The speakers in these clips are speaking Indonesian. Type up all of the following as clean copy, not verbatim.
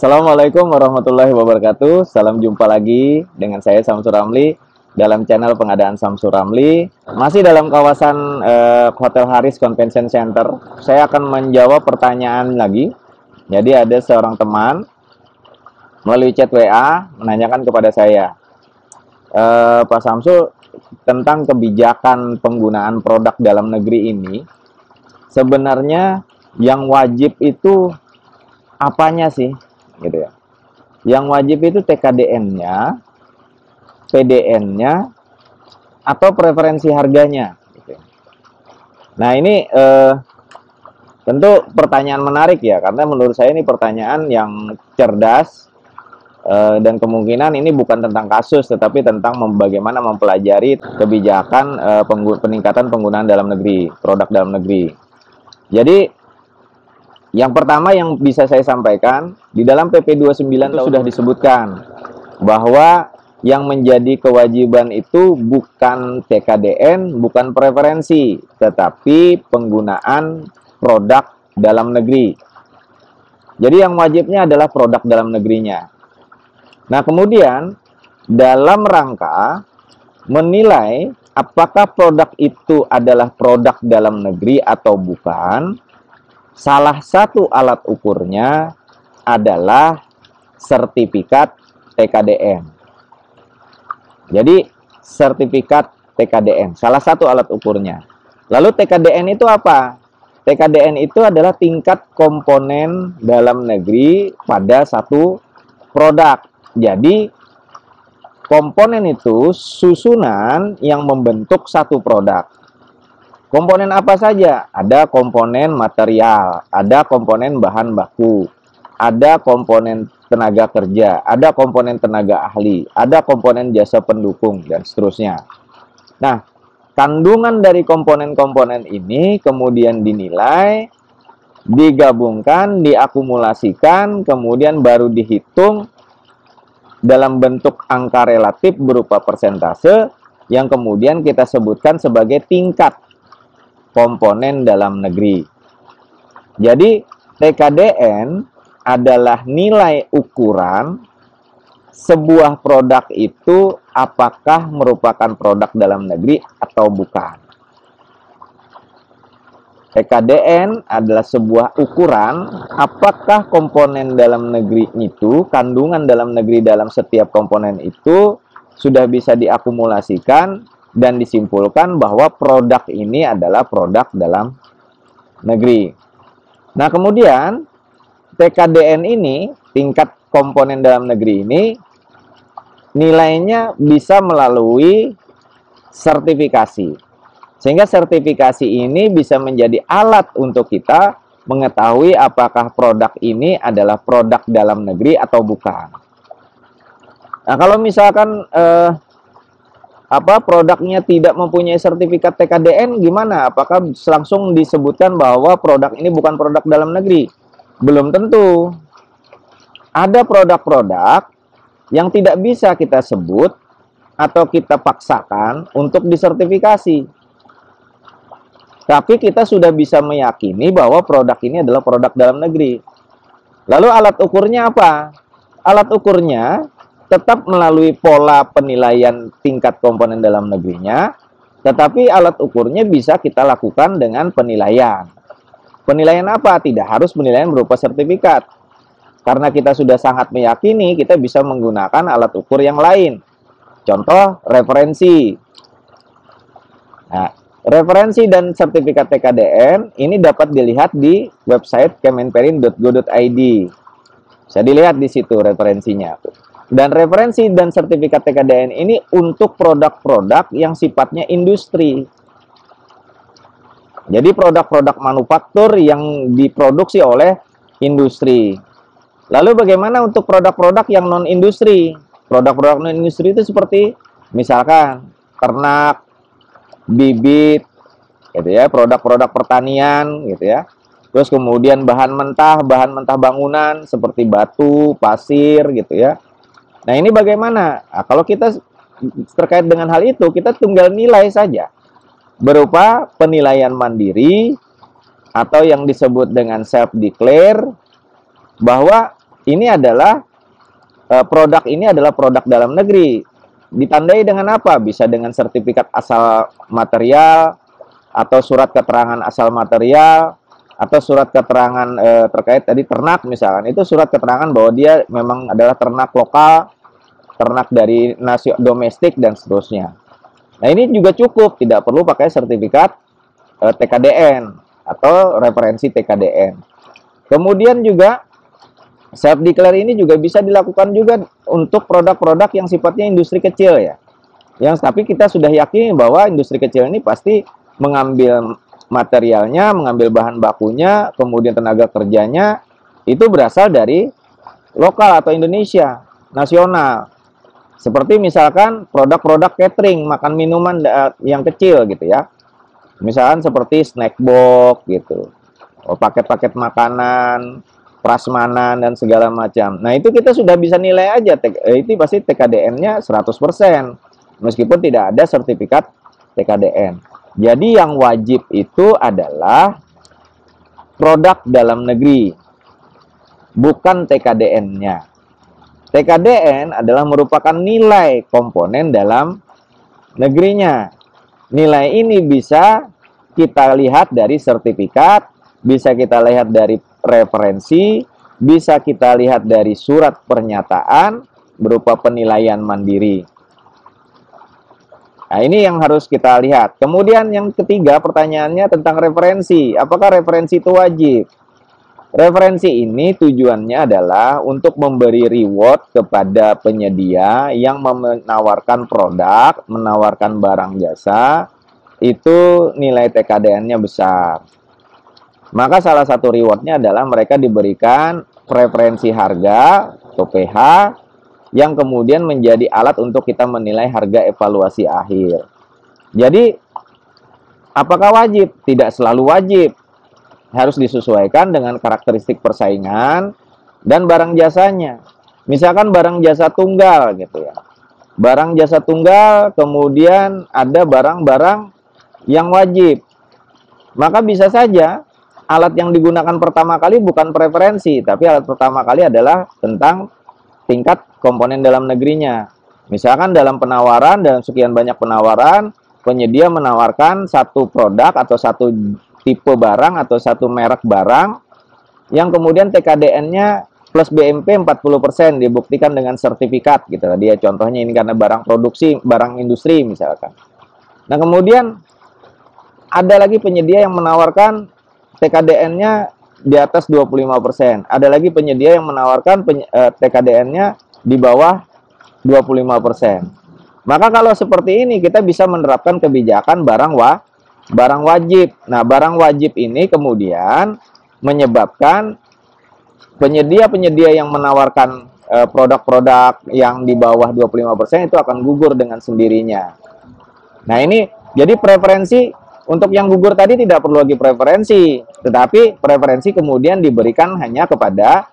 Assalamualaikum warahmatullahi wabarakatuh. Salam jumpa lagi dengan saya Samsur Ramli dalam channel pengadaan Samsur Ramli. Masih dalam kawasan Hotel Haris Convention Center. Saya akan menjawab pertanyaan lagi. Jadi ada seorang teman melalui chat WA menanyakan kepada saya, Pak Samsul, tentang kebijakan penggunaan produk dalam negeri ini. Sebenarnya yang wajib itu apanya sih? Gitu ya. Yang wajib itu TKDN-nya, PDN-nya, atau preferensi harganya. Gitu. Nah ini tentu pertanyaan menarik ya, karena menurut saya ini pertanyaan yang cerdas dan kemungkinan ini bukan tentang kasus, tetapi tentang bagaimana mempelajari kebijakan peningkatan penggunaan dalam negeri, produk dalam negeri. Jadi yang pertama yang bisa saya sampaikan, di dalam PP 29 itu sudah disebutkan bahwa yang menjadi kewajiban itu bukan TKDN, bukan preferensi, tetapi penggunaan produk dalam negeri. Jadi yang wajibnya adalah produk dalam negerinya. Nah, kemudian dalam rangka menilai apakah produk itu adalah produk dalam negeri atau bukan, salah satu alat ukurnya adalah sertifikat TKDN. Jadi, sertifikat TKDN, salah satu alat ukurnya. Lalu TKDN itu apa? TKDN itu adalah tingkat komponen dalam negeri pada satu produk. Jadi, komponen itu susunan yang membentuk satu produk. Komponen apa saja? Ada komponen material, ada komponen bahan baku, ada komponen tenaga kerja, ada komponen tenaga ahli, ada komponen jasa pendukung, dan seterusnya. Nah, kandungan dari komponen-komponen ini kemudian dinilai, digabungkan, diakumulasikan, kemudian baru dihitung dalam bentuk angka relatif berupa persentase yang kemudian kita sebutkan sebagai tingkat komponen dalam negeri. Jadi TKDN adalah nilai ukuran sebuah produk itu apakah merupakan produk dalam negeri atau bukan. TKDN adalah sebuah ukuran apakah komponen dalam negeri itu, kandungan dalam negeri dalam setiap komponen itu sudah bisa diakumulasikan dan disimpulkan bahwa produk ini adalah produk dalam negeri. Nah, kemudian TKDN ini, tingkat komponen dalam negeri ini, nilainya bisa melalui sertifikasi. Sehingga sertifikasi ini bisa menjadi alat untuk kita mengetahui apakah produk ini adalah produk dalam negeri atau bukan. Nah, kalau misalkan produknya tidak mempunyai sertifikat TKDN, gimana? Apakah langsung disebutkan bahwa produk ini bukan produk dalam negeri? Belum tentu. Ada produk-produk yang tidak bisa kita sebut atau kita paksakan untuk disertifikasi. Tapi kita sudah bisa meyakini bahwa produk ini adalah produk dalam negeri. Lalu alat ukurnya apa? Alat ukurnya tetap melalui pola penilaian tingkat komponen dalam negerinya, tetapi alat ukurnya bisa kita lakukan dengan penilaian. Penilaian apa? Tidak harus penilaian berupa sertifikat. Karena kita sudah sangat meyakini, kita bisa menggunakan alat ukur yang lain. Contoh, referensi. Nah, referensi dan sertifikat TKDN ini dapat dilihat di website kemenperin.go.id. Bisa dilihat di situ referensinya. Dan referensi dan sertifikat TKDN ini untuk produk-produk yang sifatnya industri. Jadi produk-produk manufaktur yang diproduksi oleh industri. Lalu bagaimana untuk produk-produk yang non-industri? Produk-produk non-industri itu seperti misalkan ternak, bibit, gitu ya, produk-produk pertanian, gitu ya. Terus kemudian bahan mentah bangunan seperti batu, pasir, gitu ya. Nah, ini bagaimana? Nah, kalau kita terkait dengan hal itu, kita tinggal nilai saja berupa penilaian mandiri atau yang disebut dengan self declare, bahwa ini adalah produk ini adalah produk dalam negeri. Ditandai dengan apa? Bisa dengan sertifikat asal material, atau surat keterangan asal material, atau surat keterangan terkait tadi ternak misalkan. Itu surat keterangan bahwa dia memang adalah ternak lokal, ternak dari domestik dan seterusnya. Nah, ini juga cukup, tidak perlu pakai sertifikat TKDN atau referensi TKDN. Kemudian juga self declare ini juga bisa dilakukan juga untuk produk-produk yang sifatnya industri kecil ya. Yang tapi kita sudah yakin bahwa industri kecil ini pasti mengambil materialnya, mengambil bahan bakunya, kemudian tenaga kerjanya itu berasal dari lokal atau Indonesia, nasional. Seperti misalkan produk-produk catering, makan minuman yang kecil gitu ya. Misalkan seperti snack box gitu, paket-paket makanan, prasmanan dan segala macam. Nah, itu kita sudah bisa nilai aja, itu pasti TKDN-nya 100%, meskipun tidak ada sertifikat TKDN. Jadi yang wajib itu adalah produk dalam negeri, bukan TKDN-nya. TKDN adalah merupakan nilai komponen dalam negerinya. Nilai ini bisa kita lihat dari sertifikat, bisa kita lihat dari referensi, bisa kita lihat dari surat pernyataan berupa penilaian mandiri. Nah, ini yang harus kita lihat. Kemudian yang ketiga pertanyaannya tentang referensi. Apakah referensi itu wajib? Referensi ini tujuannya adalah untuk memberi reward kepada penyedia yang menawarkan produk, menawarkan barang jasa, itu nilai TKDN-nya besar. Maka salah satu rewardnya adalah mereka diberikan preferensi harga atau PH yang kemudian menjadi alat untuk kita menilai harga evaluasi akhir. Jadi, apakah wajib? Tidak selalu wajib. Harus disesuaikan dengan karakteristik persaingan dan barang jasanya. Misalkan barang jasa tunggal gitu ya. Barang jasa tunggal, kemudian ada barang-barang yang wajib. Maka bisa saja alat yang digunakan pertama kali bukan preferensi, tapi alat pertama kali adalah tentang tingkat komponen dalam negerinya. Misalkan dalam penawaran, dalam sekian banyak penawaran, penyedia menawarkan satu produk atau satu tipe barang atau satu merek barang yang kemudian TKDN-nya plus BMP 40% dibuktikan dengan sertifikat gitu. Dia contohnya ini karena barang produksi, barang industri misalkan. Nah, kemudian ada lagi penyedia yang menawarkan TKDN-nya di atas 25%. Ada lagi penyedia yang menawarkan TKDN-nya di bawah 25%. Maka kalau seperti ini kita bisa menerapkan kebijakan barang wajib. Nah, barang wajib ini kemudian menyebabkan penyedia-penyedia yang menawarkan produk-produk yang di bawah 25% itu akan gugur dengan sendirinya. Nah, ini jadi preferensi untuk yang gugur tadi tidak perlu lagi preferensi, tetapi preferensi kemudian diberikan hanya kepada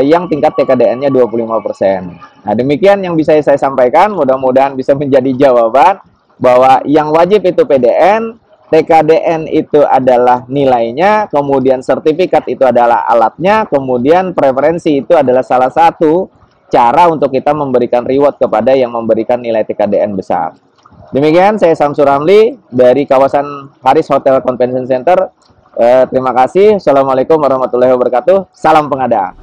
yang tingkat TKDN-nya 25%. Nah, demikian yang bisa saya sampaikan, mudah-mudahan bisa menjadi jawaban bahwa yang wajib itu PDN, TKDN itu adalah nilainya, kemudian sertifikat itu adalah alatnya, kemudian preferensi itu adalah salah satu cara untuk kita memberikan reward kepada yang memberikan nilai TKDN besar. Demikian, saya Samsur Ramli dari kawasan Haris Hotel Convention Center. Terima kasih. Assalamualaikum warahmatullahi wabarakatuh. Salam pengadaan.